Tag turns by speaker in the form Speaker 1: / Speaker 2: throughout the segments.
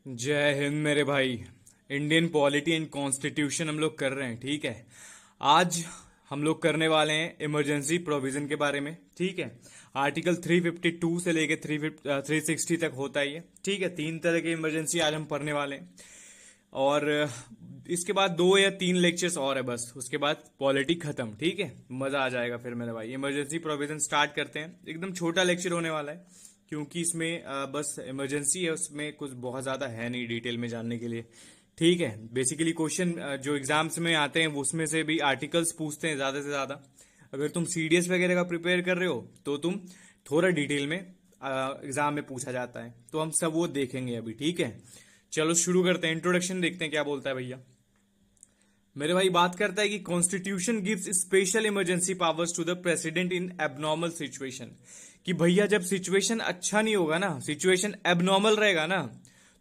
Speaker 1: जय हिंद मेरे भाई। इंडियन पॉलिटी एंड कॉन्स्टिट्यूशन हम लोग कर रहे हैं, ठीक है। आज हम लोग करने वाले हैं इमरजेंसी प्रोविजन के बारे में, ठीक है। आर्टिकल 352 से लेके 360 तक होता है ये, ठीक है। तीन तरह के इमरजेंसी आज हम पढ़ने वाले हैं और इसके बाद 2 या 3 लेक्चर्स और है बस, उसके बाद पॉलिटी खत्म, ठीक है। मजा आ जाएगा फिर मेरे भाई। इमरजेंसी प्रोविजन स्टार्ट करते हैं। एकदम छोटा लेक्चर होने वाला है क्योंकि इसमें बस इमरजेंसी है, उसमें कुछ बहुत ज़्यादा है नहीं डिटेल में जानने के लिए, ठीक है। बेसिकली क्वेश्चन जो एग्जाम्स में आते हैं वो उसमें से भी आर्टिकल्स पूछते हैं ज़्यादा से ज़्यादा। अगर तुम सीडीएस वगैरह का प्रिपेयर कर रहे हो तो तुम थोड़ा डिटेल में एग्जाम में पूछा जाता है, तो हम सब वो देखेंगे अभी, ठीक है। चलो शुरू करते हैं। इंट्रोडक्शन देखते हैं क्या बोलता है भैया। मेरे भाई बात करता है कि constitution gives special emergency powers to the president in abnormal situation. कि भैया जब सिचुएशन अच्छा नहीं होगा ना, सिचुएशन एबनॉर्मल रहेगा ना,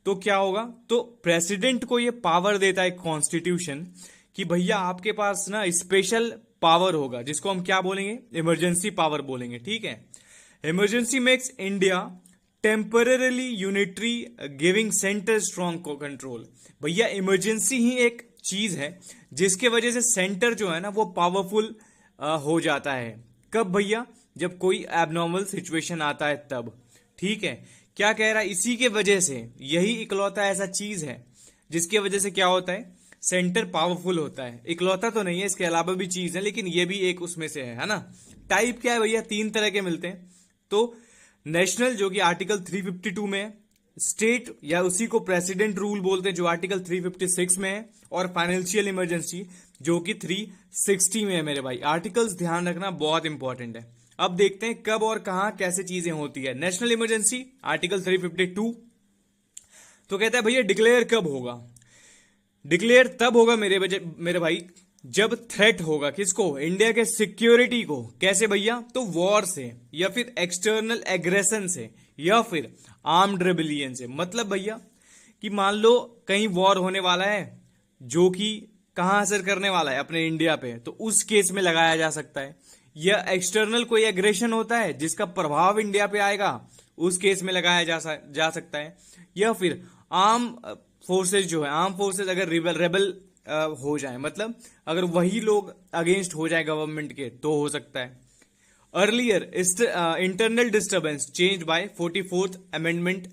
Speaker 1: तो क्या होगा, तो प्रेसिडेंट को ये पावर देता है कॉन्स्टिट्यूशन कि भैया आपके पास ना स्पेशल पावर होगा, जिसको हम क्या बोलेंगे, इमरजेंसी पावर बोलेंगे, ठीक है। Emergency makes India temporarily unitary, giving centre strong control. भैया इमरजेंसी ही एक चीज है जिसके वजह से सेंटर जो है ना वो पावरफुल हो जाता है। कब भैया, जब कोई एबनॉर्मल सिचुएशन आता है तब, ठीक है। क्या कह रहा है, इसी के वजह से, यही इकलौता ऐसा चीज है जिसकी वजह से क्या होता है, सेंटर पावरफुल होता है। इकलौता तो नहीं है, इसके अलावा भी चीज है, लेकिन ये भी एक उसमें से है ना। टाइप क्या है भैया, 3 तरह के मिलते हैं। तो नेशनल जो कि आर्टिकल 352 में है, स्टेट या उसी को प्रेसिडेंट रूल बोलते हैं जो आर्टिकल 356 में है, और फाइनेंशियल इमरजेंसी जो कि 360 में है मेरे भाई। आर्टिकल्स ध्यान रखना बहुत इंपॉर्टेंट है। अब देखते हैं कब और कहां कैसे चीजें होती है। नेशनल इमरजेंसी आर्टिकल 352 तो कहता है भैया डिक्लेयर कब होगा, डिक्लेयर तब होगा मेरे भाई जब थ्रेट होगा, किसको, इंडिया के सिक्योरिटी को। कैसे भैया, तो वॉर से, या फिर एक्सटर्नल एग्रेशन से, या फिर आर्म्ड रेबिलियन से। मतलब भैया कि मान लो कहीं वॉर होने वाला है जो कि कहां असर करने वाला है, अपने इंडिया पे, तो उस केस में लगाया जा सकता है। या एक्सटर्नल कोई एग्रेशन होता है जिसका प्रभाव इंडिया पे आएगा, उस केस में लगाया जा सकता है। या फिर आर्म फोर्सेज जो है, आर्म फोर्सेज अगर रेबल हो जाए, मतलब अगर वही लोग अगेंस्ट हो जाए गवर्नमेंट के, तो हो सकता है। Earlier internal disturbance change bye 44th amendment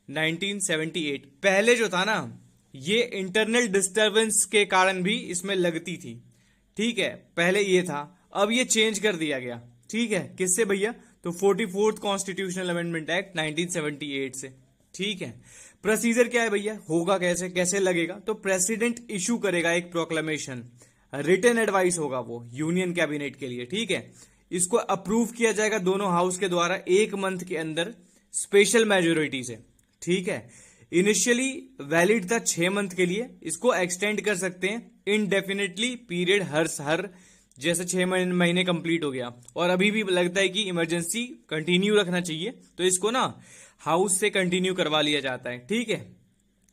Speaker 1: 1978। पहले जो था ना, ये इंटरनल डिस्टर्बेंस के कारण भी इसमें लगती थी, ठीक है। पहले ये था, अब ये चेंज कर दिया गया, ठीक है। किससे भैया, तो 44th कॉन्स्टिट्यूशनल अमेंडमेंट एक्ट 1978 से, ठीक है। प्रोसीजर क्या है भैया, होगा कैसे, कैसे लगेगा, तो प्रेसिडेंट इशू करेगा एक प्रोक्लेमेशन, रिटन एडवाइस होगा वो यूनियन कैबिनेट के लिए, ठीक है। इसको अप्रूव किया जाएगा दोनों हाउस के द्वारा 1 मंथ के अंदर स्पेशल मेजोरिटी से, ठीक है। इनिशियली वैलिड था 6 मंथ के लिए, इसको एक्सटेंड कर सकते हैं इनडेफिनेटली पीरियड, हर जैसे 6 महीने कंप्लीट हो गया और अभी भी लगता है कि इमरजेंसी कंटिन्यू रखना चाहिए, तो इसको ना हाउस से कंटिन्यू करवा लिया जाता है, ठीक है।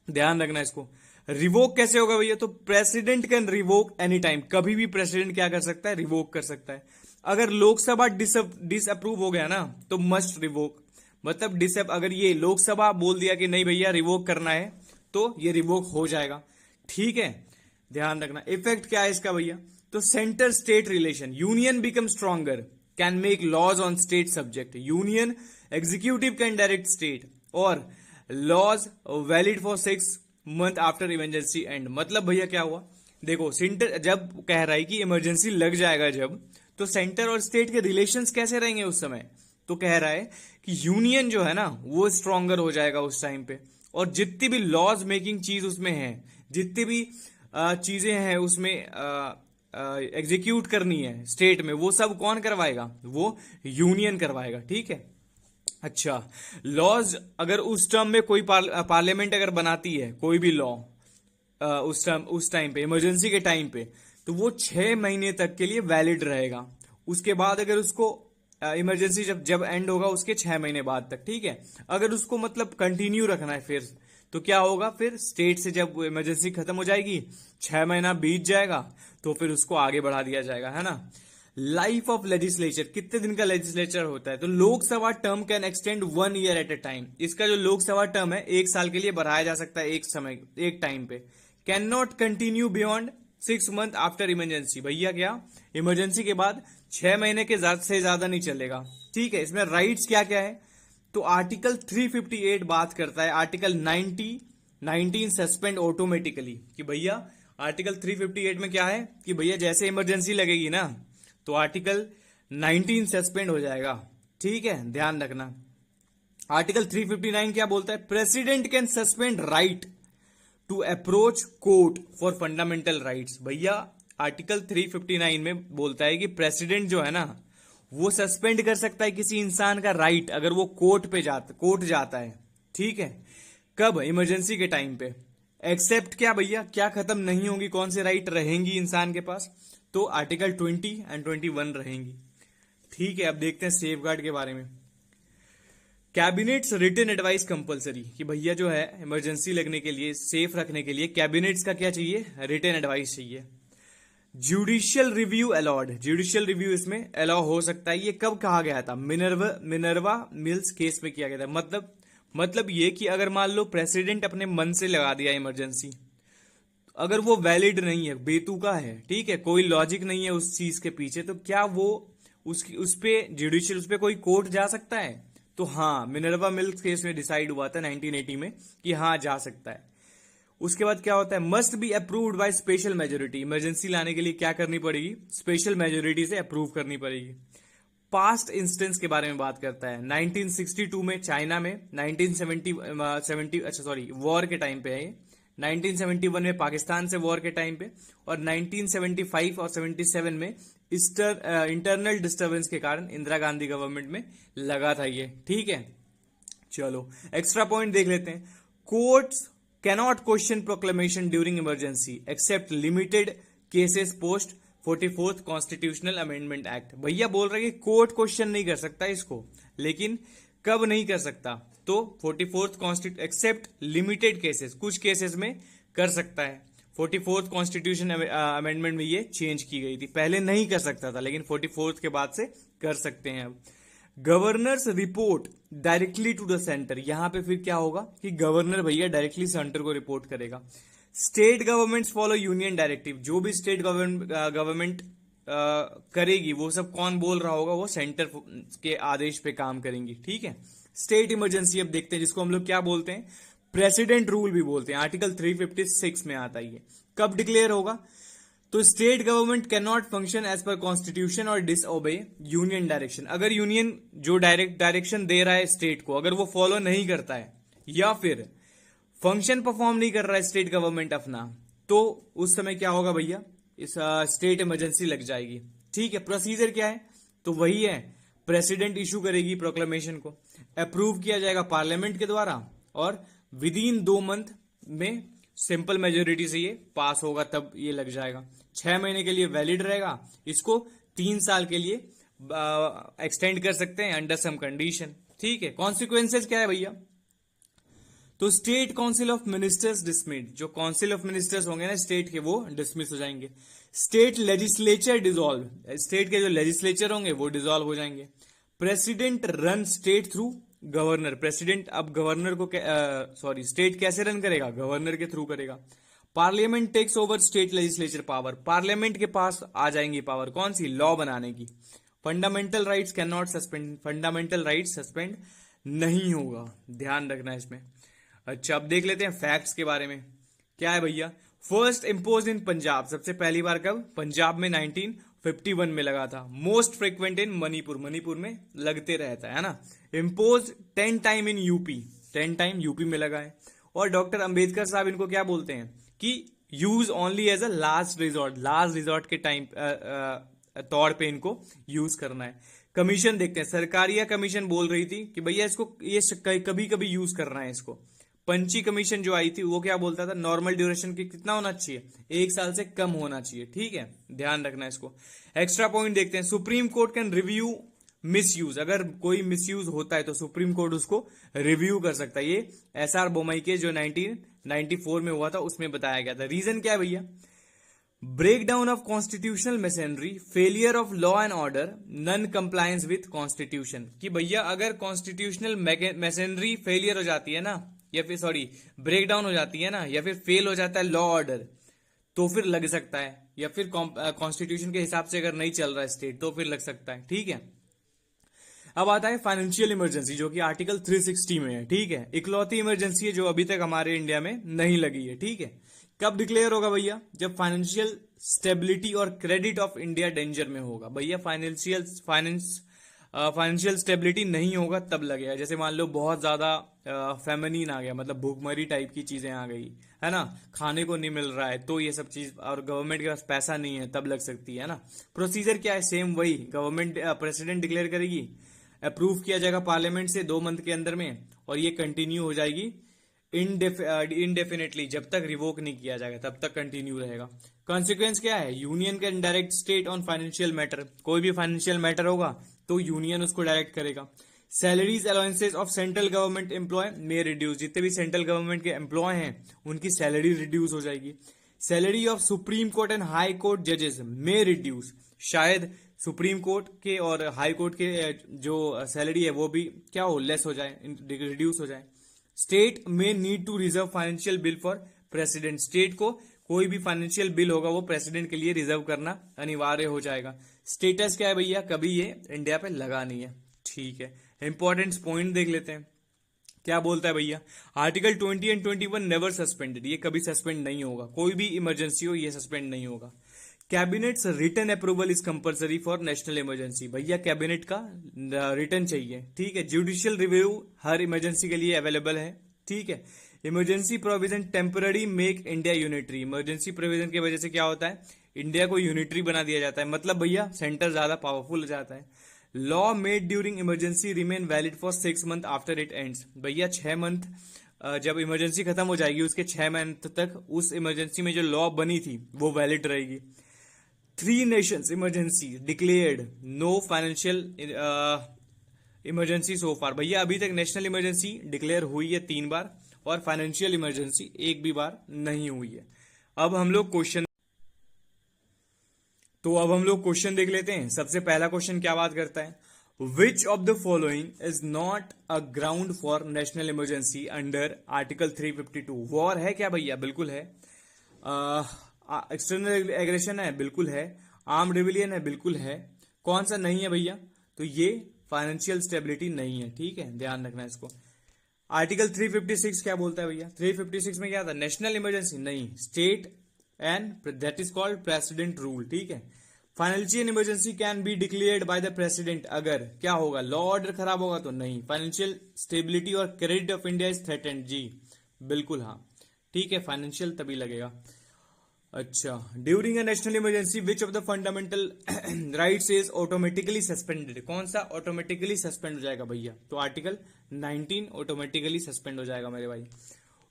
Speaker 1: ध्यान रखना इसको। रिवोक कैसे होगा भैया, तो president can revoke any time, कभी भी प्रेसिडेंट क्या कर सकता है, रिवोक कर सकता है। अगर लोकसभा डिसअप्रूव हो गया ना, तो मस्ट रिवोक, मतलब अगर ये लोकसभा बोल दिया कि नहीं भैया रिवोक करना है, तो ये रिवोक हो जाएगा, ठीक है। ध्यान रखना। इफेक्ट क्या है इसका भैया, तो centre state relation, union become stronger, can make laws on state subject, union executive can direct state, और laws valid for 6 month after emergency end. मतलब भैया क्या हुआ, देखो सेंटर जब कह रहा है कि इमरजेंसी लग जाएगा जब, तो सेंटर और स्टेट के रिलेशंस कैसे रहेंगे उस समय, तो कह रहा है कि यूनियन जो है ना वो स्ट्रॉन्गर हो जाएगा उस टाइम पे, और जितनी भी लॉज मेकिंग चीज उसमें है, जितनी भी चीजें हैं उसमें एग्जीक्यूट करनी है स्टेट में, वो सब कौन करवाएगा, वो यूनियन करवाएगा, ठीक है। अच्छा, लॉज अगर उस टर्म में कोई पार्लियामेंट अगर बनाती है कोई भी लॉ, उस टाइम पे, इमरजेंसी के टाइम पे, तो वो 6 महीने तक के लिए वैलिड रहेगा। उसके बाद अगर उसको इमरजेंसी जब जब एंड होगा उसके 6 महीने बाद तक, ठीक है। अगर उसको मतलब कंटिन्यू रखना है फिर, तो क्या होगा, फिर स्टेट से जब इमरजेंसी खत्म हो जाएगी, 6 महीना बीत जाएगा, तो फिर उसको आगे बढ़ा दिया जाएगा, है ना। लाइफ ऑफ लेजिस्लेचर, कितने दिन का लेजिस्लेचर होता है, तो Lok Sabha term can extend 1 year at a time. इसका जो लोकसभा टर्म है 1 साल के लिए बढ़ाया जा सकता है एक टाइम पे। Can not continue beyond 6 month after emergency. भैया क्या, इमरजेंसी के बाद 6 महीने के से ज्यादा नहीं चलेगा। ठीक है, इसमें राइट्स क्या क्या है, तो आर्टिकल 358 बात करता है, आर्टिकल 19 सस्पेंड ऑटोमेटिकली, कि भैया आर्टिकल 358 में क्या है कि भैया जैसे इमरजेंसी लगेगी ना तो आर्टिकल 19 सस्पेंड हो जाएगा। ठीक है, ध्यान रखना। आर्टिकल 359 क्या बोलता है, president can suspend right to approach court for fundamental rights. भैया आर्टिकल 359 में बोलता है कि प्रेसिडेंट जो है ना वो सस्पेंड कर सकता है किसी इंसान का राइट अगर वो कोर्ट जाता है। ठीक है, कब, इमरजेंसी के टाइम पे। एक्सेप्ट क्या भैया, क्या खत्म नहीं होंगी, कौन से राइट रहेंगी इंसान के पास, तो आर्टिकल 20 एंड 21 रहेंगी। ठीक है, अब देखते हैं सेफ गार्ड के बारे में। कैबिनेट्स रिटन एडवाइस कंपलसरी, कि भैया जो है इमरजेंसी लगने के लिए, सेफ रखने के लिए कैबिनेट्स का क्या चाहिए, रिटन एडवाइस चाहिए। Judicial review allowed, judicial review इसमें अलाउ हो सकता है। ये कब कहा गया था, मिनर्वा मिल्स केस में किया गया था। मतलब ये कि अगर मान लो प्रेसिडेंट अपने मन से लगा दिया इमरजेंसी, अगर वो वैलिड नहीं है, बेतुका है, ठीक है, कोई लॉजिक नहीं है उस चीज के पीछे, तो क्या वो उस पे जुडिशियल, उस पे कोई कोर्ट जा सकता है। तो हाँ, मिनर्वा मिल्स केस में डिसाइड हुआ था 1980 में कि हाँ जा सकता है। उसके बाद क्या होता है, must be approved by special majority. Emergency लाने के लिए क्या करनी पड़ेगी, स्पेशल मेजोरिटी से अप्रूव करनी पड़ेगी। पास्ट इंस्टेंस के बारे में बात करता है, 1962 में चाइना में, 1970 वॉर के टाइम पे है ये, 1971 में पाकिस्तान से वॉर के टाइम पे, और 1975 और 77 में इंटरनल डिस्टर्बेंस के कारण इंदिरा गांधी गवर्नमेंट में लगा था ये। ठीक है, चलो एक्स्ट्रा पॉइंट देख लेते हैं। Courts cannot question proclamation during emergency except limited cases post 44th constitutional amendment act. भैया बोल रहे हैं कि कोर्ट क्वेश्चन नहीं कर सकता इसको, लेकिन कब नहीं कर सकता, तो 44th constitution except limited cases, कुछ केसेस में कर सकता है। 44th कॉन्स्टिट्यूशन अमेंडमेंट में ये चेंज की गई थी, पहले नहीं कर सकता था, लेकिन 44th के बाद से कर सकते हैं अब। Governors report directly to the centre, यहां पे फिर क्या होगा कि गवर्नर भैया डायरेक्टली सेंटर को रिपोर्ट करेगा। State governments follow union directive, जो भी स्टेट गवर्नमेंट करेगी वो सब कौन बोल रहा होगा, वो सेंटर के आदेश पे काम करेंगी। ठीक है, स्टेट इमरजेंसी अब देखते हैं, जिसको हम लोग क्या बोलते हैं, प्रेसिडेंट रूल भी बोलते हैं। आर्टिकल 356 में आता है ये। कब डिक्लेयर होगा, तो state government can not function as per constitution और डिसओबे यूनियन डायरेक्शन। अगर यूनियन जो डायरेक्शन दे रहा है स्टेट को, अगर वो फॉलो नहीं करता है या फिर फंक्शन परफॉर्म नहीं कर रहा है स्टेट गवर्नमेंट अपना, तो उस समय क्या होगा भैया, इस स्टेट इमरजेंसी लग जाएगी। ठीक है, प्रोसीजर क्या है, तो वही है, प्रेसिडेंट इशू करेगी प्रोक्लेमेशन को, अप्रूव किया जाएगा पार्लियामेंट के द्वारा, और विद इन 2 मंथ में सिंपल मेजोरिटी से ये पास होगा, तब ये लग जाएगा। 6 महीने के लिए वैलिड रहेगा, इसको 3 साल के लिए एक्सटेंड कर सकते हैं अंडर सम कंडीशन। ठीक है, कॉन्सिक्वेंसेज क्या है भैया, तो state council of ministers dismissed, जो काउंसिल ऑफ मिनिस्टर्स होंगे ना स्टेट के, वो डिसमिस हो जाएंगे। स्टेट लेजिस्लेचर डिसॉल्व, स्टेट के जो लेजिस्लेचर होंगे वो डिसॉल्व हो जाएंगे। President run state through governor, president अब गवर्नर को स्टेट कैसे रन करेगा, गवर्नर के थ्रू करेगा। Parliament takes over state legislature power, parliament के पास आ जाएंगी पावर, कौन सी, लॉ बनाने की। Fundamental rights can not suspend, fundamental rights suspend नहीं होगा, ध्यान रखना इसमें। अच्छा, अब देख लेते हैं फैक्ट्स के बारे में। क्या है भैया, फर्स्ट इम्पोज इन पंजाब, सबसे पहली बार कब, पंजाब में 1951 में लगा था। मोस्ट फ्रिक्वेंट इन मणिपुर, मणिपुर में लगते रहता है ना। Impose 10 time in UP, 10 time UP में लगा है। और डॉक्टर अंबेडकर साहब इनको क्या बोलते हैं कि use only as a last resort, last resort के टाइम तौर पे इनको यूज करना है। कमीशन देखते हैं, सरकारिया कमीशन बोल रही थी कि भैया इसको ये कभी कभी यूज करना है इसको। पंची कमीशन जो आई थी वो क्या बोलता था, नॉर्मल ड्यूरेशन की कितना होना चाहिए, 1 साल से कम होना चाहिए। ठीक है, ध्यान रखना इसको। एक्स्ट्रा पॉइंट देखते हैं, supreme court can review misuse, अगर कोई मिसयूज होता है तो सुप्रीम कोर्ट उसको रिव्यू कर सकता है। ये एसआर बोमई के जो 1994 में हुआ था उसमें बताया गया था। रीजन क्या है भैया, breakdown of constitutional machinery, failure of law and order, non compliance with constitution. कि भैया अगर कॉन्स्टिट्यूशनल मशीनरी फेलियर हो जाती है ना, या फिर सॉरी ब्रेकडाउन हो जाती है ना, या फिर फेल हो जाता है लॉ ऑर्डर, तो फिर लग सकता है। या फिर कॉन्स्टिट्यूशन के हिसाब से अगर नहीं चल रहा है स्टेट तो फिर लग सकता है। ठीक है, अब आता है फाइनेंशियल इमरजेंसी जो कि आर्टिकल 360 में है। ठीक है, इकलौती इमरजेंसी है जो अभी तक हमारे इंडिया में नहीं लगी है। ठीक है, कब डिक्लेयर होगा भैया? जब फाइनेंशियल स्टेबिलिटी और क्रेडिट ऑफ इंडिया डेंजर में होगा। भैया फाइनेंशियल स्टेबिलिटी नहीं होगा तब लगेगा। जैसे मान लो बहुत ज्यादा फेमिनिन आ गया, मतलब भूखमरी टाइप की चीजें आ गई है ना, खाने को नहीं मिल रहा है, तो ये सब चीज, और गवर्नमेंट के पास पैसा नहीं है तब लग सकती है ना। प्रोसीजर क्या है? सेम वही, गवर्नमेंट प्रेसिडेंट डिक्लेयर करेगी, अप्रूव किया जाएगा पार्लियामेंट से 2 मंथ के अंदर में, और ये कंटिन्यू हो जाएगी इनडेफिनेटली, जब तक रिवोक नहीं किया जाएगा तब तक कंटिन्यू रहेगा। कॉन्सिक्वेंस क्या है? Union can direct state on financial matter. कोई भी फाइनेंशियल मैटर होगा तो यूनियन उसको डायरेक्ट करेगा। Salaries allowances of central government employ में रिड्यूस, जितने भी सेंट्रल गवर्नमेंट के एम्प्लॉय हैं उनकी सैलरी रिड्यूस हो जाएगी। Salary of supreme court and high court जजेस में रिड्यूस, शायद सुप्रीम कोर्ट के और हाई कोर्ट के जो सैलरी है वो भी क्या हो, लेस हो जाए, रिड्यूस हो जाए। स्टेट में need to reserve financial bill for president, state को कोई भी फाइनेंशियल बिल होगा वो प्रेसिडेंट के लिए रिजर्व करना अनिवार्य हो जाएगा। स्टेटस क्या है भैया? कभी ये इंडिया पे लगा नहीं है। ठीक है, इंपॉर्टेंट पॉइंट देख लेते हैं क्या बोलता है भैया। आर्टिकल 20 एंड 21 नेवर सस्पेंडेड, ये कभी सस्पेंड नहीं होगा, कोई भी इमरजेंसी हो ये सस्पेंड नहीं होगा। Cabinet's written approval is compulsory for national emergency, भैया कैबिनेट का रिटर्न चाहिए। ठीक है, जुडिशियल रिव्यू हर इमरजेंसी के लिए अवेलेबल है। ठीक है, emergency provision temporary make India unitary, emergency provision की वजह से क्या होता है? इंडिया को यूनिटरी बना दिया जाता है, मतलब भैया सेंटर ज्यादा पावरफुल हो जाता है। Law made during emergency remain valid for 6 month after it ends, भैया 6 मंथ जब इमरजेंसी खत्म हो जाएगी उसके 6 मंथ तक उस इमरजेंसी में जो लॉ बनी थी वो वैलिड रहेगी। 3 nations emergency declared, no financial emergency so far, भैया अभी तक नेशनल इमरजेंसी डिक्लेयर हुई है 3 बार और फाइनेंशियल इमरजेंसी एक भी बार नहीं हुई है। अब हम लोग क्वेश्चन देख लेते हैं। सबसे पहला क्वेश्चन क्या बात करता है? विच of the following is not a ground for national emergency under article 352? War है क्या भैया? बिल्कुल है। एक्सटर्नल एग्रेशन है? बिल्कुल है। आर्म रिविलियन है? बिल्कुल है। कौन सा नहीं है भैया? तो ये फाइनेंशियल स्टेबिलिटी नहीं है। ठीक है, ध्यान रखना इसको। आर्टिकल 356 क्या बोलता है भैया? 356 में क्या था? नेशनल इमरजेंसी नहीं, state and that is called president rule. ठीक है, financial emergency can be declared by the president अगर क्या होगा? लॉ ऑर्डर खराब होगा तो नहीं। फाइनेंशियल स्टेबिलिटी और credit of India is threatened, जी बिल्कुल हाँ। ठीक है, फाइनेंशियल तभी लगेगा। अच्छा, during a national emergency which of the fundamental rights is automatically suspended? कौन सा ऑटोमेटिकली सस्पेंड हो जाएगा भैया? तो आर्टिकल 19 ऑटोमेटिकली सस्पेंड हो जाएगा मेरे भाई।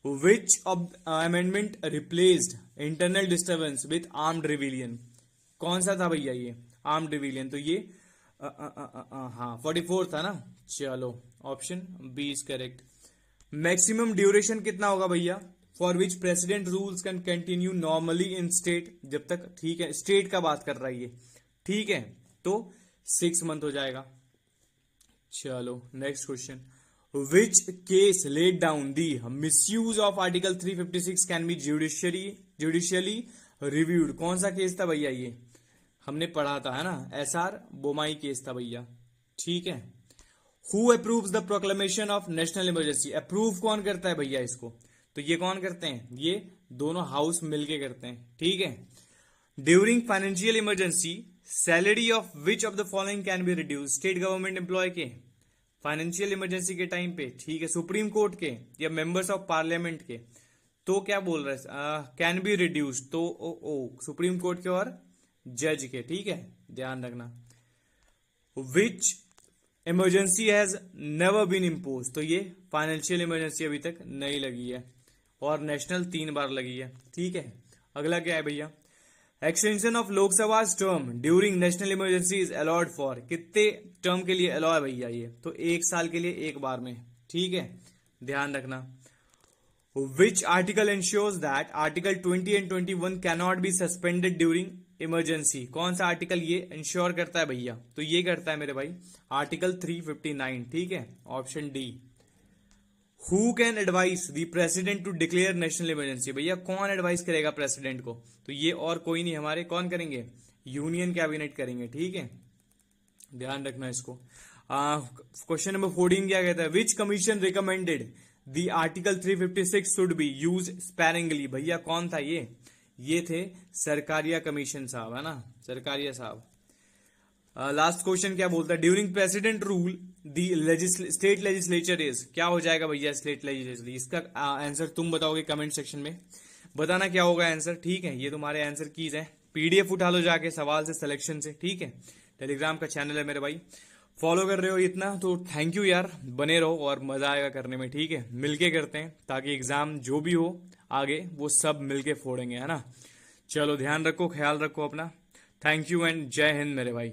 Speaker 1: Which of amendment replaced internal disturbance with armed rebellion? कौन सा था भैया ये आर्म्ड रिविलियन? तो ये हाँ 44 था ना। चलो, option B is correct. Maximum duration कितना होगा भैया? For which president rules can continue normally in state, जब तक, ठीक है स्टेट का बात कर रहा है ये, ठीक है, तो 6 मंथ हो जाएगा। चलो next question. Which case laid down the misuse of article 356 can be judicially reviewed? कौन सा केस था भैया? ये हमने पढ़ा था है ना, एसआर बोमाई केस था भैया। ठीक है, who approves the proclamation of national emergency? Approve कौन करता है भैया इसको? तो ये कौन करते हैं? ये दोनों हाउस मिलके करते हैं। ठीक है, during financial emergency salary of which of the following can be reduce? State government employ के फाइनेंशियल इमरजेंसी के टाइम पे, ठीक है, सुप्रीम कोर्ट के या मेंबर्स ऑफ पार्लियामेंट के, तो क्या बोल रहे हैं? कैन बी रिड्यूस, तो सुप्रीम कोर्ट के और जज के। ठीक है, ध्यान रखना। Which emergency has never been impose? तो ये फाइनेंशियल इमरजेंसी अभी तक नहीं लगी है और नेशनल 3 बार लगी है। ठीक है, अगला क्या है भैया? Extension of Lok Sabha term during national emergency is allowed for? कितने टर्म के लिए अलाउ है भैया ये? तो 1 साल के लिए 1 बार में। ठीक है, ध्यान रखना। Which article ensures that article 20 and 21 cannot be suspended during emergency? कौन सा आर्टिकल ये इंश्योर करता है भैया? तो ये करता है मेरे भाई आर्टिकल 359, ठीक है, option D. Who can advise the president to declare national emergency? भैया कौन एडवाइस करेगा प्रेसिडेंट को? तो ये और कोई नहीं, हमारे कौन करेंगे? यूनियन कैबिनेट करेंगे, ठीक है, ध्यान रखना इसको। क्वेश्चन नंबर 14 क्या कहता है? Which commission recommended the article 356 should be use sparingly? भैया कौन था ये थे सरकारिया कमीशन साहब, है ना, सरकारिया साहब। लास्ट क्वेश्चन क्या बोलता है? During president rule the state legislature is, क्या हो जाएगा भैया स्टेट लेजिस्लेचर? इसका आंसर तुम बताओगे कमेंट सेक्शन में, बताना क्या होगा आंसर, ठीक है। ये तुम्हारे आंसर कीज है, पीडीएफ उठा लो जाके सवाल से सिलेक्शन से, ठीक है। टेलीग्राम का चैनल है मेरे भाई, फॉलो कर रहे हो इतना तो थैंक यू यार, बने रहो और मजा आएगा करने में, ठीक है। मिलके करते हैं ताकि एग्जाम जो भी हो आगे वो सब मिलके फोड़ेंगे, है ना। चलो ध्यान रखो, ख्याल रखो अपना। थैंक यू एंड जय हिंद मेरे भाई।